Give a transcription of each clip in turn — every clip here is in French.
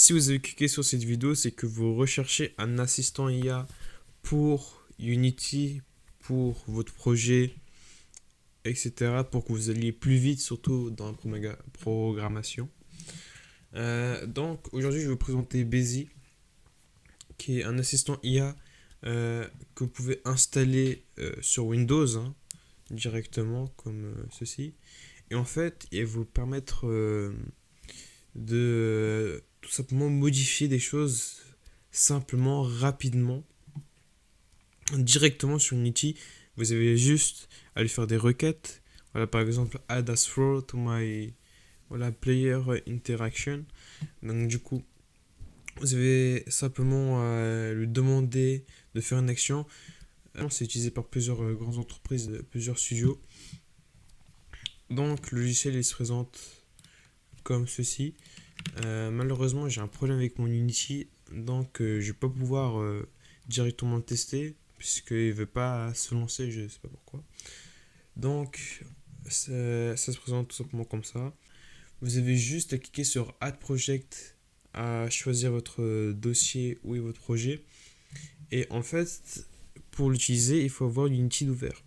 Si vous avez cliqué sur cette vidéo, c'est que vous recherchez un assistant IA pour Unity, pour votre projet, etc. pour que vous alliez plus vite, surtout dans la programmation. Donc aujourd'hui, je vais vous présenter Bézi, qui est un assistant IA que vous pouvez installer sur Windows directement, comme ceci. Et en fait, il va vous permettre de tout simplement modifier des choses simplement, rapidement, directement sur Unity. Vous avez juste à lui faire des requêtes. Voilà, par exemple, add a throw to my player interaction. Donc, du coup, vous avez simplement à lui demander de faire une action. C'est utilisé par plusieurs grandes entreprises, plusieurs studios. Donc, le logiciel il se présente comme ceci. Malheureusement, j'ai un problème avec mon Unity, donc je ne vais pas pouvoir directement le tester, puisqu'il ne veut pas se lancer, je ne sais pas pourquoi. Donc, ça se présente tout simplement comme ça. Vous avez juste à cliquer sur Add Project, à choisir votre dossier où est votre projet. Et en fait, pour l'utiliser, il faut avoir Unity d'ouvert.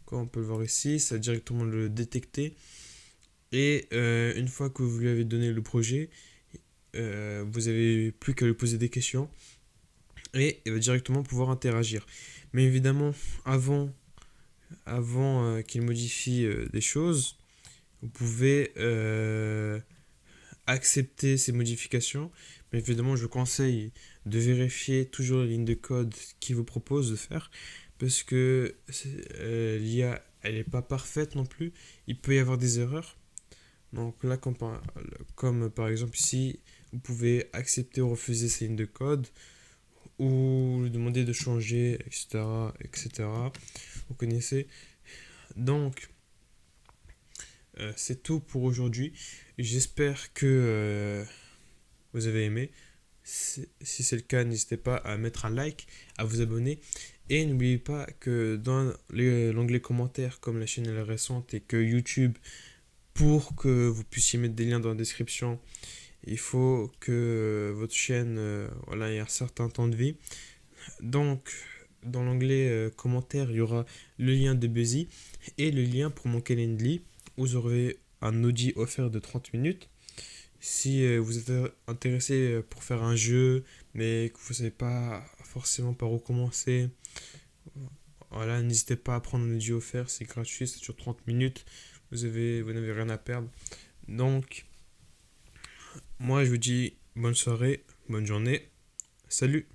Comme on peut le voir ici, ça va directement le détecter. Et une fois que vous lui avez donné le projet, vous avez plus qu'à lui poser des questions et il va directement pouvoir interagir. Mais évidemment, avant qu'il modifie des choses, vous pouvez accepter ces modifications. Mais évidemment, je vous conseille de vérifier toujours les lignes de code qu'il vous propose de faire parce que l'IA, elle n'est pas parfaite non plus. Il peut y avoir des erreurs. Donc là, comme par exemple ici, vous pouvez accepter ou refuser ces lignes de code ou lui demander de changer, etc. etc. Vous connaissez. Donc, c'est tout pour aujourd'hui. J'espère que vous avez aimé. Si c'est le cas, n'hésitez pas à mettre un like, à vous abonner. Et n'oubliez pas que dans l'onglet commentaires, comme la chaîne est récente et que YouTube, pour que vous puissiez mettre des liens dans la description, il faut que votre chaîne ait un certain temps de vie. Donc, dans l'onglet commentaires, il y aura le lien de Bézi et le lien pour mon Calendly où vous aurez un audit offert de 30 minutes. Si vous êtes intéressé pour faire un jeu, mais que vous ne savez pas forcément par où commencer, voilà, n'hésitez pas à prendre un audio offert, c'est gratuit, ça dure 30 minutes, vous n'avez rien à perdre. Donc, moi je vous dis bonne soirée, bonne journée, salut!